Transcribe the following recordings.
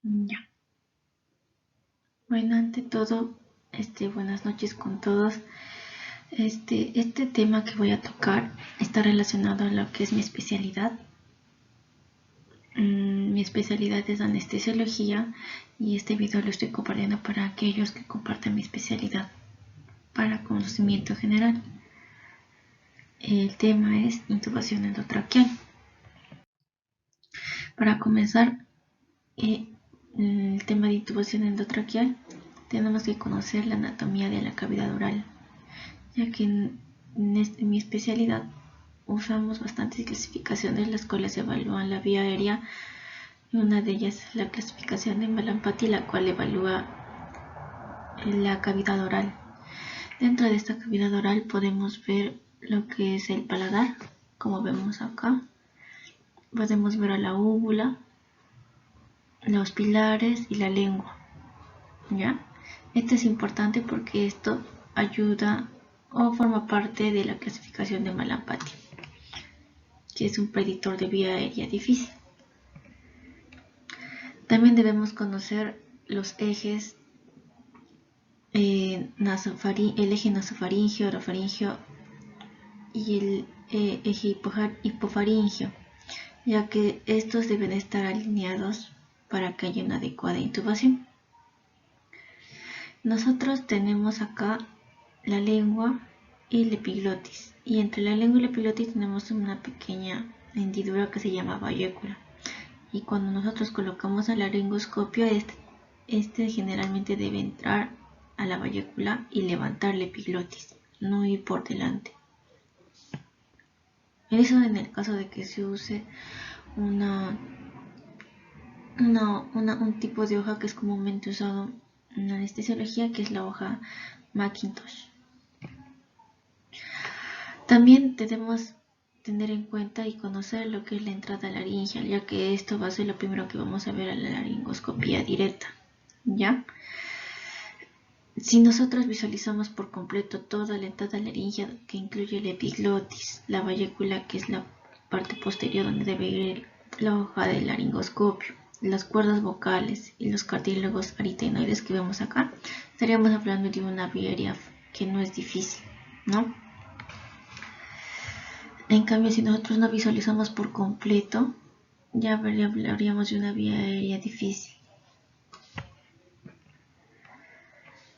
Ya. Bueno, ante todo, buenas noches con todos. Este tema que voy a tocar está relacionado a lo que es mi especialidad. Mi especialidad es anestesiología y este video lo estoy compartiendo para aquellos que comparten mi especialidad para conocimiento general. El tema es intubación endotraqueal. Para comenzar, el tema de intubación endotraqueal, tenemos que conocer la anatomía de la cavidad oral, ya que en mi especialidad usamos bastantes clasificaciones las cuales evalúan la vía aérea, y una de ellas es la clasificación de Mallampati, la cual evalúa la cavidad oral. Dentro de esta cavidad oral podemos ver lo que es el paladar, como vemos acá. Podemos ver a la úvula, los pilares y la lengua. ¿Ya? Esto es importante porque esto ayuda o forma parte de la clasificación de Mallampati, que es un predictor de vía aérea difícil. También debemos conocer los ejes, el eje nasofaringeo, orofaringeo y el eje hipofaringeo, ya que estos deben estar alineados para que haya una adecuada intubación. Nosotros tenemos acá la lengua y la epiglotis, y entre la lengua y la epiglotis tenemos una pequeña hendidura que se llama bayécula, y cuando nosotros colocamos el laringoscopio, este generalmente debe entrar a la bayécula y levantar la epiglotis, no ir por delante. Eso en el caso de que se use un tipo de hoja que es comúnmente usado en anestesiología, que es la hoja Macintosh. También debemos tener en cuenta y conocer lo que es la entrada laringeal, ya que esto va a ser lo primero que vamos a ver a la laringoscopía directa, ¿ya? Si nosotros visualizamos por completo toda la entrada laringea, que incluye la epiglotis, la bayécula, que es la parte posterior donde debe ir la hoja del laringoscopio, las cuerdas vocales y los cartílagos aritenoides que vemos acá, estaríamos hablando de una vía aérea que no es difícil, ¿no? En cambio, si nosotros no visualizamos por completo, ya hablaríamos de una vía aérea difícil.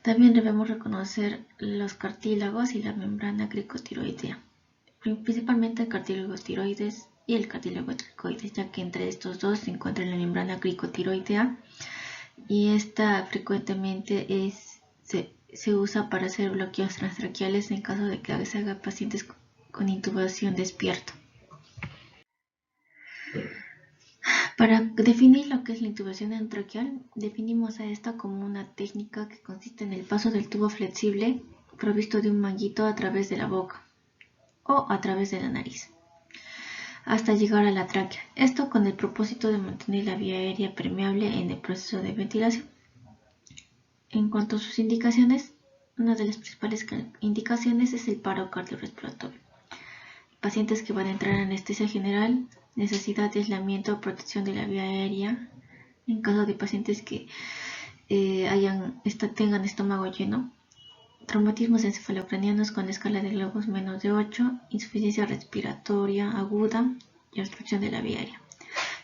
También debemos reconocer los cartílagos y la membrana cricotiroidea, principalmente el cartílago tiroides y el cartílago cricoides, ya que entre estos dos se encuentra la membrana cricotiroidea, y esta frecuentemente se usa para hacer bloqueos transtraqueales en caso de que se haga pacientes con intubación despierto. Para definir lo que es la intubación endotraqueal, definimos a esta como una técnica que consiste en el paso del tubo flexible provisto de un manguito a través de la boca o a través de la nariz hasta llegar a la tráquea. Esto con el propósito de mantener la vía aérea permeable en el proceso de ventilación. En cuanto a sus indicaciones, una de las principales indicaciones es el paro cardiorrespiratorio. Pacientes que van a entrar en anestesia general, necesidad de aislamiento o protección de la vía aérea, en caso de pacientes que tengan estómago lleno, traumatismos encefalocranianos con escala de globos menos de 8, insuficiencia respiratoria aguda y obstrucción de la vía aérea.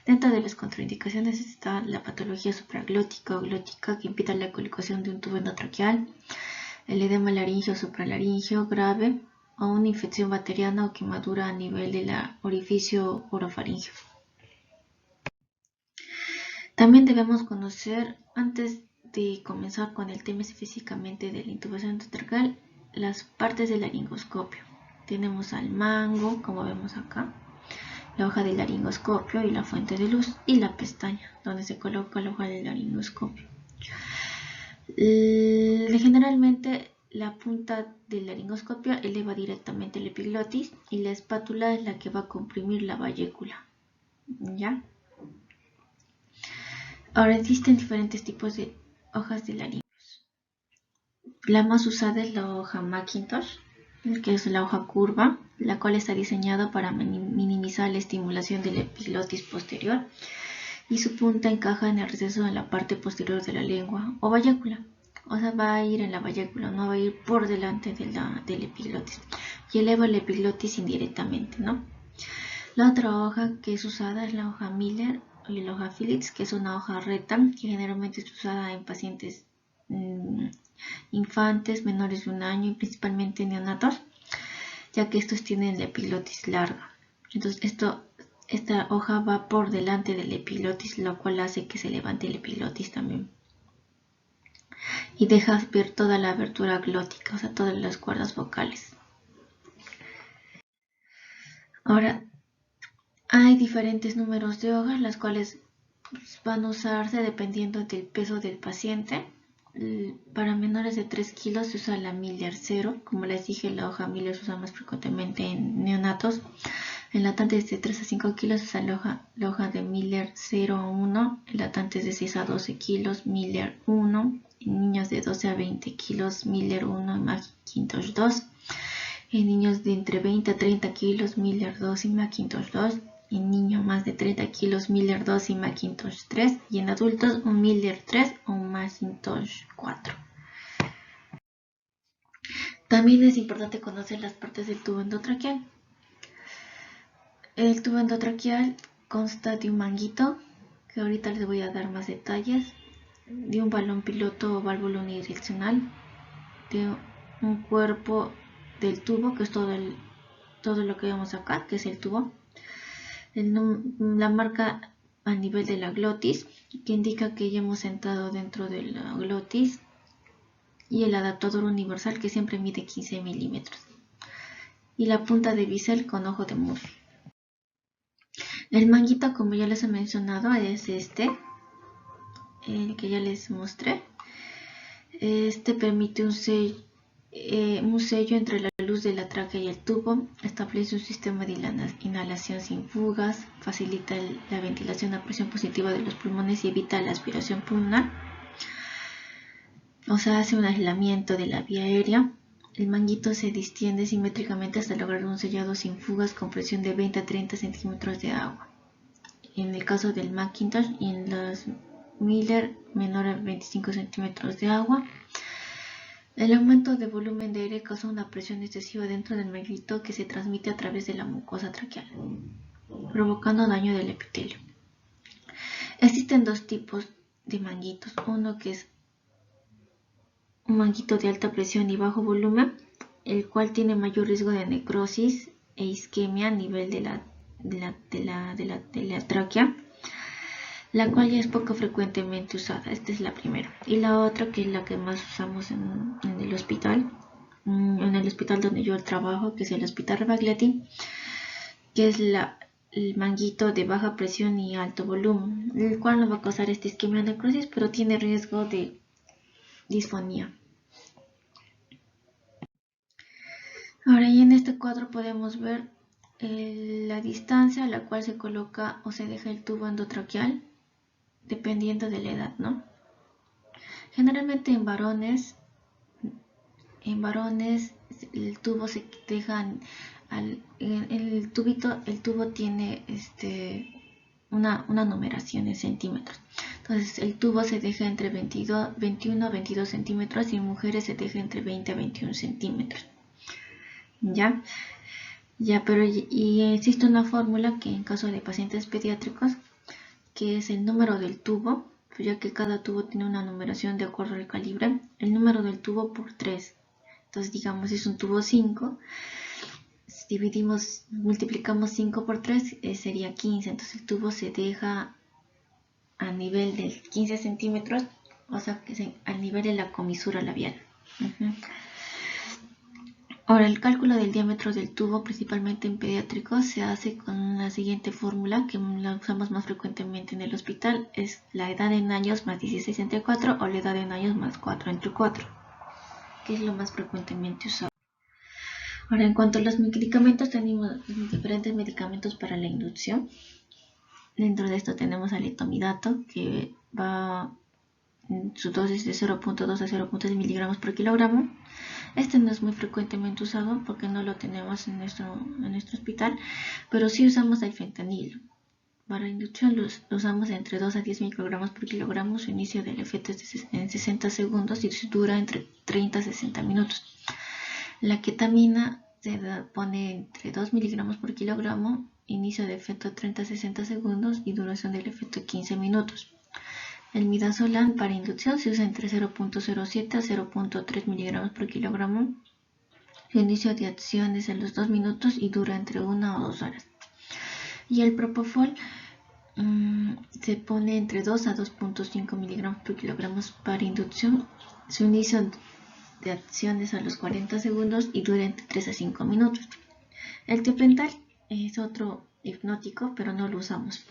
Dentro de las contraindicaciones está la patología supraglótica o glótica que impida la colocación de un tubo endotraqueal, el edema laríngeo o supralaríngeo grave, o una infección bacteriana o quemadura a nivel del orificio orofaríngeo. También debemos conocer, antes de comenzar con el tema específicamente de la intubación endotraqueal, las partes del laringoscopio. Tenemos al mango, como vemos acá, la hoja del laringoscopio y la fuente de luz, y la pestaña donde se coloca la hoja del laringoscopio. Generalmente la punta del laringoscopio eleva directamente la epiglotis y la espátula es la que va a comprimir la bayécula, ¿ya? Ahora existen diferentes tipos de hojas de laringos. La más usada es la hoja Macintosh, que es la hoja curva, la cual está diseñada para minimizar la estimulación de la epiglotis posterior y su punta encaja en el receso en la parte posterior de la lengua o bayécula. O sea, va a ir en la bayécula, no va a ir por delante del epiglotis. Y eleva el epiglotis indirectamente, ¿no? La otra hoja que es usada es la hoja Miller y la hoja Phillips, que es una hoja recta que generalmente es usada en pacientes infantes menores de 1 año y principalmente neonatos, ya que estos tienen la epiglotis larga. Entonces esta hoja va por delante del epiglotis, lo cual hace que se levante el epiglotis también. Y deja ver toda la abertura glótica, o sea, todas las cuerdas vocales. Ahora, hay diferentes números de hojas, las cuales van a usarse dependiendo del peso del paciente. Para menores de 3 kilos se usa la Miller 0. Como les dije, la hoja Miller se usa más frecuentemente en neonatos. En latantes de 3 a 5 kilos se usa la hoja de Miller 0 a 1. En latantes de 6 a 12 kilos, Miller 1. En niños de 12 a 20 kilos, Miller 1 y Macintosh 2. En niños de entre 20 a 30 kilos, Miller 2 y Macintosh 2. En niños más de 30 kilos, Miller 2 y Macintosh 3. Y en adultos, un Miller 3 o un Macintosh 4. También es importante conocer las partes del tubo endotraqueal. El tubo endotraqueal consta de un manguito, que ahorita les voy a dar más detalles, de un balón piloto o válvula unidireccional, de un cuerpo del tubo, que es todo lo que vemos acá, que es el tubo, la marca a nivel de la glotis, que indica que ya hemos entrado dentro de la glotis, y el adaptador universal, que siempre mide 15 milímetros, y la punta de bisel con ojo de muslo. El manguito, como ya les he mencionado, es el que ya les mostré. Este permite un sello entre la luz de la tráquea y el tubo, establece un sistema de inhalación sin fugas, facilita la ventilación a presión positiva de los pulmones y evita la aspiración pulmonar. O sea, hace un aislamiento de la vía aérea. El manguito se distiende simétricamente hasta lograr un sellado sin fugas con presión de 20 a 30 centímetros de agua. En el caso del Macintosh y en los Miller, menor a 25 centímetros de agua. El aumento de volumen de aire causa una presión excesiva dentro del manguito que se transmite a través de la mucosa traqueal, provocando daño del epitelio. Existen dos tipos de manguitos, uno que es un manguito de alta presión y bajo volumen, el cual tiene mayor riesgo de necrosis e isquemia a nivel de la tráquea, la cual ya es poco frecuentemente usada. Esta es la primera. Y la otra, que es la que más usamos en el hospital donde yo trabajo, que es el Hospital Rebagliati, que es el manguito de baja presión y alto volumen, el cual no va a causar esta isquemia o necrosis, pero tiene riesgo de disfonía. Ahora, y en este cuadro podemos ver la distancia a la cual se coloca o se deja el tubo endotraqueal, dependiendo de la edad, ¿no? Generalmente en varones el tubo se deja el tubo tiene una numeración en centímetros. Entonces el tubo se deja entre 21 a 22 centímetros y en mujeres se deja entre 20 a 21 centímetros. ¿Ya? Pero existe una fórmula que en caso de pacientes pediátricos, que es el número del tubo, ya que cada tubo tiene una numeración de acuerdo al calibre, el número del tubo por 3. Entonces, digamos, si es un tubo 5, multiplicamos 5 por 3, sería 15. Entonces el tubo se deja a nivel de 15 centímetros, o sea, que al nivel de la comisura labial. Ahora, el cálculo del diámetro del tubo, principalmente en pediátricos, se hace con la siguiente fórmula, que la usamos más frecuentemente en el hospital, es la edad en años más 16 entre 4 o la edad en años más 4 entre 4, que es lo más frecuentemente usado. Ahora, en cuanto a los medicamentos, tenemos diferentes medicamentos para la inducción. Dentro de esto tenemos al etomidato, que su dosis de 0.2 a 0.6 miligramos por kilogramo. Este no es muy frecuentemente usado porque no lo tenemos en nuestro hospital, pero sí usamos el fentanilo. Para inducción los usamos entre 2 a 10 microgramos por kilogramo. Su inicio del efecto es en 60 segundos y su dura entre 30 a 60 minutos. La ketamina se pone entre 2 miligramos por kilogramo, inicio de efecto 30 a 60 segundos y duración del efecto 15 minutos. El midazolam para inducción se usa entre 0.07 a 0.3 miligramos por kilogramo. Su inicio de acción es en los 2 minutos y dura entre 1 o 2 horas. Y el propofol se pone entre 2 a 2.5 miligramos por kilogramo para inducción. Su inicio de acción es a los 40 segundos y dura entre 3 a 5 minutos. El tiopental es otro hipnótico, pero no lo usamos.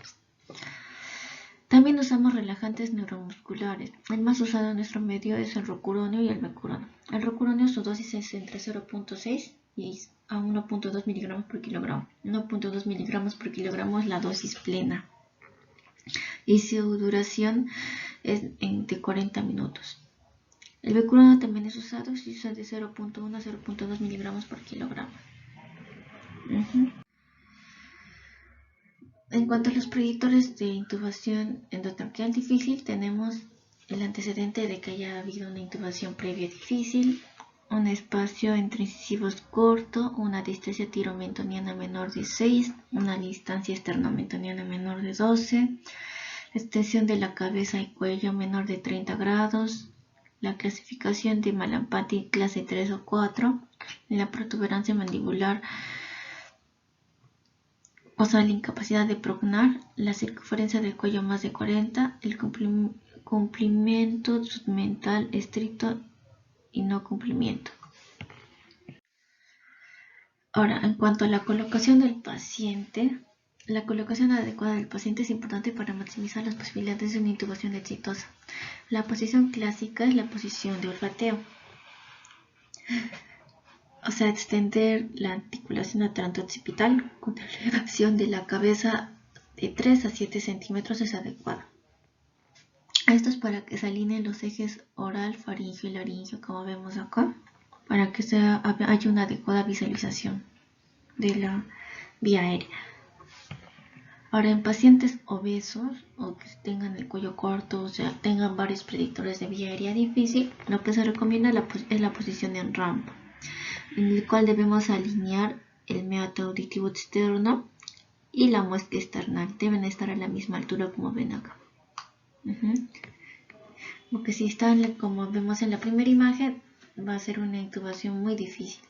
También usamos relajantes neuromusculares. El más usado en nuestro medio es el rocuronio y el mecuronio. El rocuronio, su dosis es entre 0.6 y a 1.2 miligramos por kilogramo. 1.2 miligramos por kilogramo es la dosis plena y su duración es de 40 minutos. El mecuronio también es usado, se usa de 0.1 a 0.2 miligramos por kilogramo. En cuanto a los predictores de intubación endotraqueal difícil, tenemos el antecedente de que haya habido una intubación previa difícil, un espacio entre incisivos corto, una distancia tiromentoniana menor de 6, una distancia esternomentoniana menor de 12, extensión de la cabeza y cuello menor de 30 grados, la clasificación de Malampati clase 3 o 4, la protuberancia mandibular, o sea, la incapacidad de prognar, la circunferencia del cuello más de 40, el cumplimiento submental estricto y no cumplimiento. Ahora, en cuanto a la colocación del paciente, la colocación adecuada del paciente es importante para maximizar las posibilidades de una intubación exitosa. La posición clásica es la posición de olfateo. O sea, extender la articulación atlanto-occipital con la elevación de la cabeza de 3 a 7 centímetros es adecuado. Esto es para que se alineen los ejes oral, faringio y laringio, como vemos acá, para que haya una adecuada visualización de la vía aérea. Ahora, en pacientes obesos o que tengan el cuello corto, o sea, tengan varios predictores de vía aérea difícil, lo que se recomienda es la posición en rampa, en el cual debemos alinear el meato auditivo externo y la muesca externa. Deben estar a la misma altura como ven acá. Porque si están como vemos en la primera imagen, va a ser una intubación muy difícil.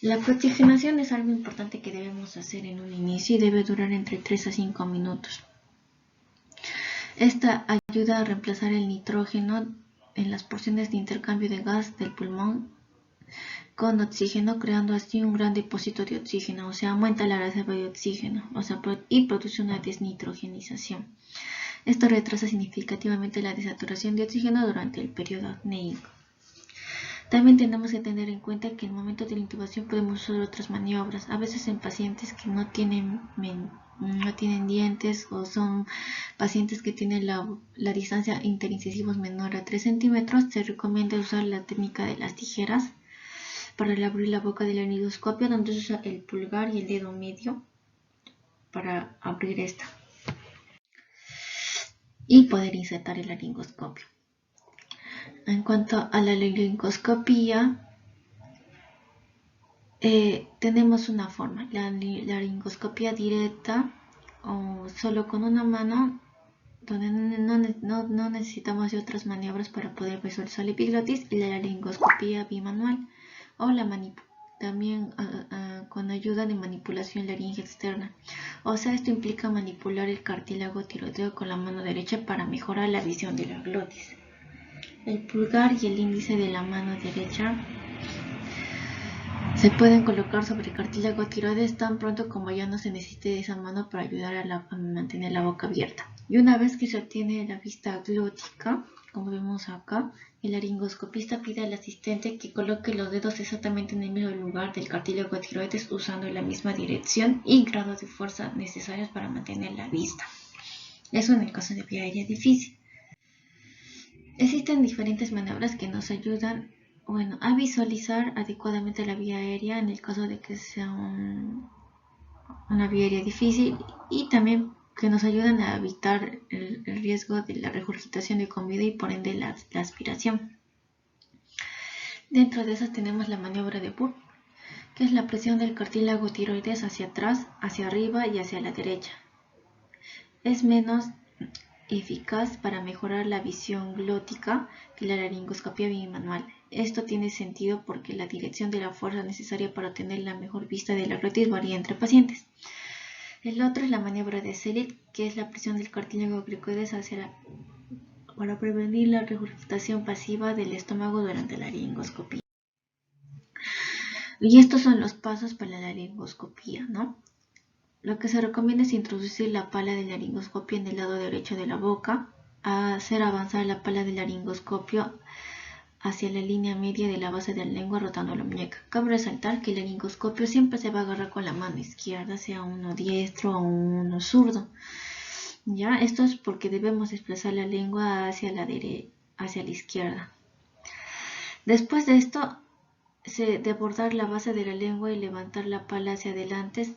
La prooxigenación es algo importante que debemos hacer en un inicio y debe durar entre 3 a 5 minutos. Esta ayuda a reemplazar el nitrógeno en las porciones de intercambio de gas del pulmón con oxígeno, creando así un gran depósito de oxígeno, o sea, aumenta la reserva de oxígeno, y produce una desnitrogenización. Esto retrasa significativamente la desaturación de oxígeno durante el periodo apneico. También tenemos que tener en cuenta que en el momento de la intubación podemos usar otras maniobras. A veces en pacientes que no tienen dientes o son pacientes que tienen la distancia interincisivos menor a 3 centímetros, se recomienda usar la técnica de las tijeras para abrir la boca del laringoscopio, donde se usa el pulgar y el dedo medio para abrir esta y poder insertar el laringoscopio. En cuanto a la laringoscopía, tenemos una forma, la laringoscopía directa o solo con una mano, donde no necesitamos de otras maniobras para poder visualizar la epiglotis, y la laringoscopía bimanual o también con ayuda de manipulación laringe externa. O sea, esto implica manipular el cartílago tiroideo con la mano derecha para mejorar la visión de la glotis. El pulgar y el índice de la mano derecha se pueden colocar sobre el cartílago tiroides tan pronto como ya no se necesite esa mano para ayudar a mantener la boca abierta. Y una vez que se obtiene la vista glótica, como vemos acá, el laringoscopista pide al asistente que coloque los dedos exactamente en el mismo lugar del cartílago tiroides usando la misma dirección y grado de fuerza necesarios para mantener la vista. Eso en el caso de vía aérea difícil. Existen diferentes maniobras que nos ayudan a visualizar adecuadamente la vía aérea en el caso de que sea una vía aérea difícil y también que nos ayudan a evitar el riesgo de la regurgitación de comida y por ende la aspiración. Dentro de esas tenemos la maniobra de Burke, que es la presión del cartílago tiroides hacia atrás, hacia arriba y hacia la derecha. Es menos eficaz para mejorar la visión glótica que la laringoscopia bimanual. Esto tiene sentido porque la dirección de la fuerza necesaria para obtener la mejor vista de la glotis varía entre pacientes. El otro es la maniobra de Selig, que es la presión del cartílago glicoides para prevenir la regurgitación pasiva del estómago durante la laringoscopia. Y estos son los pasos para la laringoscopia, ¿no? Lo que se recomienda es introducir la pala del laringoscopio en el lado derecho de la boca, hacer avanzar la pala del laringoscopio hacia la línea media de la base de la lengua rotando la muñeca. Cabe resaltar que el laringoscopio siempre se va a agarrar con la mano izquierda, sea uno diestro o uno zurdo. ¿Ya? Esto es porque debemos desplazar la lengua hacia la izquierda. Después de esto, de abordar la base de la lengua y levantar la pala hacia adelante,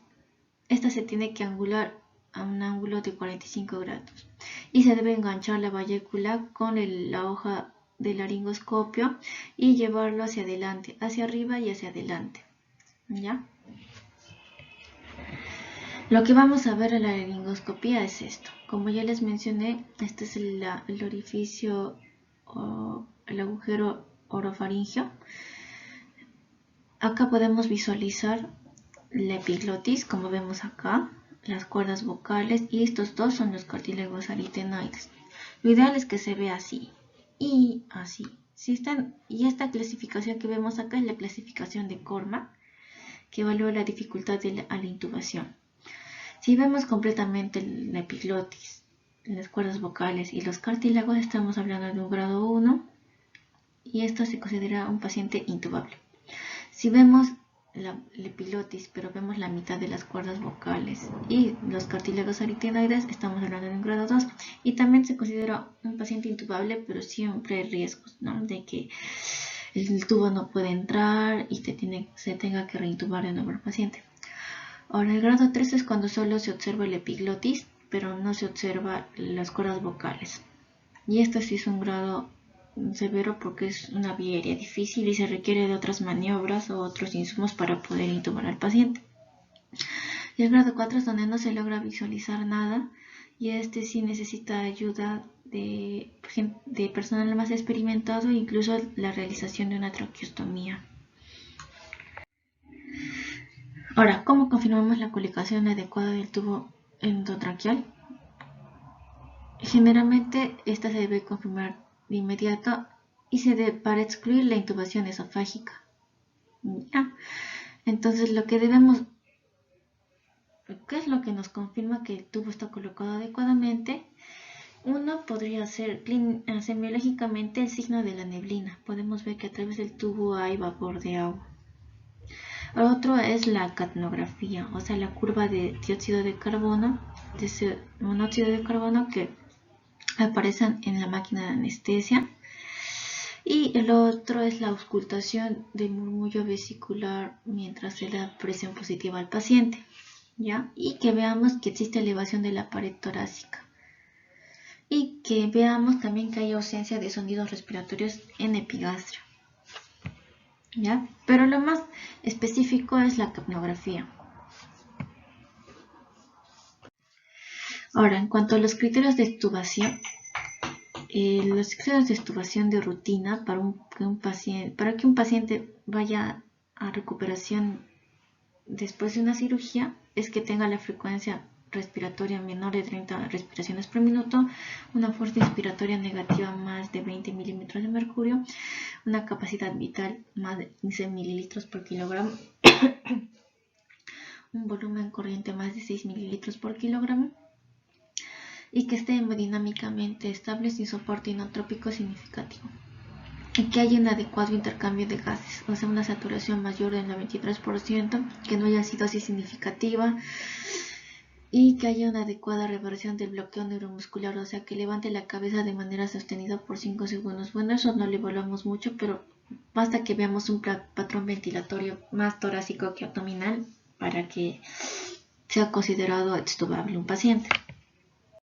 esta se tiene que angular a un ángulo de 45 grados y se debe enganchar la vallécula con la hoja del laringoscopio y llevarlo hacia adelante, hacia arriba y hacia adelante. ¿Ya? Lo que vamos a ver en la laringoscopia es esto. Como ya les mencioné, este es el orificio o el agujero orofaringio. Acá podemos visualizar la epiglotis, como vemos acá, las cuerdas vocales, y estos dos son los cartílagos aritenoides. Lo ideal es que se vea así y así. Y esta clasificación que vemos acá es la clasificación de Cormack, que evalúa la dificultad a la intubación. Si vemos completamente la epiglotis, las cuerdas vocales y los cartílagos, estamos hablando de un grado 1 y esto se considera un paciente intubable. Si vemos la epiglotis, pero vemos la mitad de las cuerdas vocales y los cartílagos aritenoides, estamos hablando de un grado 2 y también se considera un paciente intubable, pero siempre hay riesgos, ¿no? De que el tubo no puede entrar y se tenga que reintubar de nuevo al paciente. Ahora, el grado 3 es cuando solo se observa la epiglotis, pero no se observa las cuerdas vocales. Y esto sí es un grado severo porque es una vía aérea difícil y se requiere de otras maniobras o otros insumos para poder intubar al paciente. Y el grado 4 es donde no se logra visualizar nada y este sí necesita ayuda de personal más experimentado e incluso la realización de una traqueostomía. Ahora, ¿cómo confirmamos la colocación adecuada del tubo endotraqueal? Generalmente esta se debe confirmar de inmediato y para excluir la intubación esofágica. ¿Ya? Entonces, ¿qué es lo que nos confirma que el tubo está colocado adecuadamente? Uno podría ser semiológicamente el signo de la neblina. Podemos ver que a través del tubo hay vapor de agua. Otro es la capnografía, o sea, la curva de dióxido de carbono, de monóxido de carbono que aparecen en la máquina de anestesia. Y el otro es la auscultación del murmullo vesicular mientras se da presión positiva al paciente, ¿ya? Y que veamos que existe elevación de la pared torácica. Y que veamos también que hay ausencia de sonidos respiratorios en epigastrio, ¿ya? Pero lo más específico es la capnografía. Ahora, en cuanto a los criterios de extubación, los criterios de extubación de rutina para que un paciente vaya a recuperación después de una cirugía es que tenga la frecuencia respiratoria menor de 30 respiraciones por minuto, una fuerza inspiratoria negativa más de 20 milímetros de mercurio, una capacidad vital más de 15 mililitros por kilogramo, un volumen corriente más de 6 mililitros por kilogramo, y que esté hemodinámicamente estable sin soporte inotrópico significativo. Y que haya un adecuado intercambio de gases, o sea, una saturación mayor del 93%, que no haya acidosis significativa y que haya una adecuada reversión del bloqueo neuromuscular, o sea, que levante la cabeza de manera sostenida por 5 segundos. Bueno, eso no lo evaluamos mucho, pero basta que veamos un patrón ventilatorio más torácico que abdominal para que sea considerado extubable un paciente.